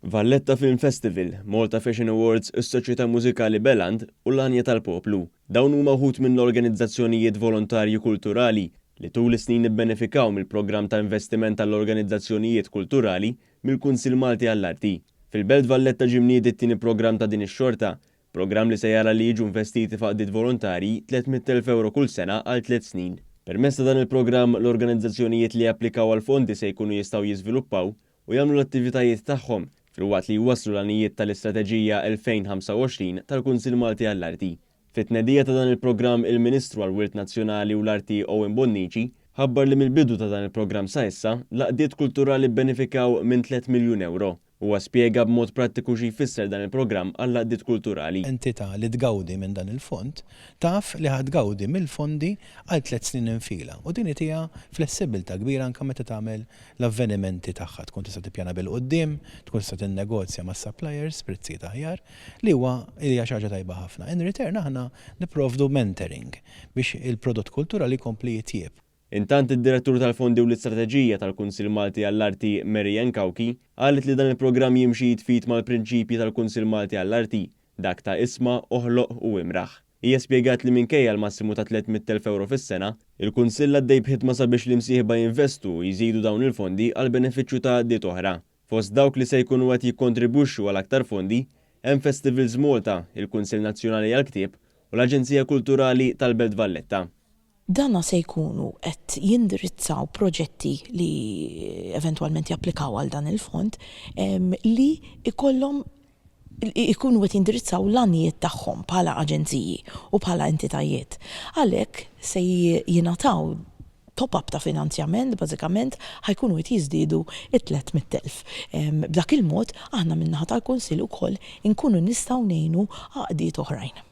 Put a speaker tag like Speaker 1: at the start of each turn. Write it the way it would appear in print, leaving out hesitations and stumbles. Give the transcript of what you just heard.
Speaker 1: Valletta Film Festival, Malta Fashion Awards, is-Soċjetà Mużikali Beland u l-Anja tal-Poplu. Dawn huma wħud minn organizzazzjonijiet volontarji kulturali li tul is-snin ibbenefikaw mill-programm ta' investiment tal-organizzazzjonijiet kulturali mill-Kunsill Malti għall-Arti. Fil-Belt Valletta ġimniet it-tieni programm ta' din ix-xorta, programm li se jara li jiġu investiti f'għaqdiet volontarji 300,000 euro kull sena għal 3 snin. Permezz ta' dan il-programm l-organizzazzjonijiet li japplikaw għal fondi se jkunu jistgħu jiżviluppaw u jagħmlu l-attivitajiet tagħhom fil-waqt li jwasslu l-għanijiet tal-Istrateġija 2025 tal-Kunsill Malti għall-Arti. Fit-tnedija ta' dan il-programm il-Ministru għall-Wirt Nazzjonali u l-Arti Owen Bonnici ħabbar li mill-bidu ta' dan il-programm sa issa l-għaqdiet kulturali benefikaw minn 3 miljun euro. Huwa spjega b'mod prattiku xi jfisser dan il-programm għall-għaqdiet kulturali.
Speaker 2: Entità li tgawdi minn dan il-fond taf li ħadgawdi mill-fondi għal 3 snin infila. U din hija flessibilità kbira anke meta tagħmel l-avvenimenti tagħha. Tkun tista' tippjana bil-qudiem, tkun tista' tinnegozja mas-suppliers prezzijiet aħjar li hija xi ħaġa tajba ħafna. In return aħna nipprovdu mentoring biex il-prodott kulturali jkompli jitjieb.
Speaker 1: Intant id-direttur tal-fondi u l-istrateġija tal-Kunsill Malti għall-Arti Marian Kawki qalet li dan il-programm jimxi jitfit mal-prinċipji tal-Kunsill Malti għall-Arti, dak ta' isma', oħloq u imraħ. Hija spjegat li minkejja l-massimu ta' 300,000 euro fis-sena, il-Kunsill għaddej b'ħidma sabiex l-imsieħba jinvestu u jżidu dawn il-fondi għal benefiċċju ta' għaddiet oħra. Fost dawk li se jkunu qed jikkontribwixxu għal aktar fondi hemm Festivals Malta, il-Kunsill Nazzjonali għall-Ktieb u l-Aġenzija Kulturali tal-Belt Valletta.
Speaker 3: Danna se jkunu qed jindirizzaw proġetti li eventwalment japplikaw għal dan il-fond li ikollhom ikunu qed jindirizzaw l-għanijiet tagħhom bħala aġenziji u bħala entitajiet. Għalhekk se jingħataw top-up ta' finanzjament, bażikament ħajkunu qed jiżdiedu 300,000. B'dak il-mod aħna min-naħa tal-Kunsill ukoll inkunu nistgħu ngħinu għaqdiet oħrajn.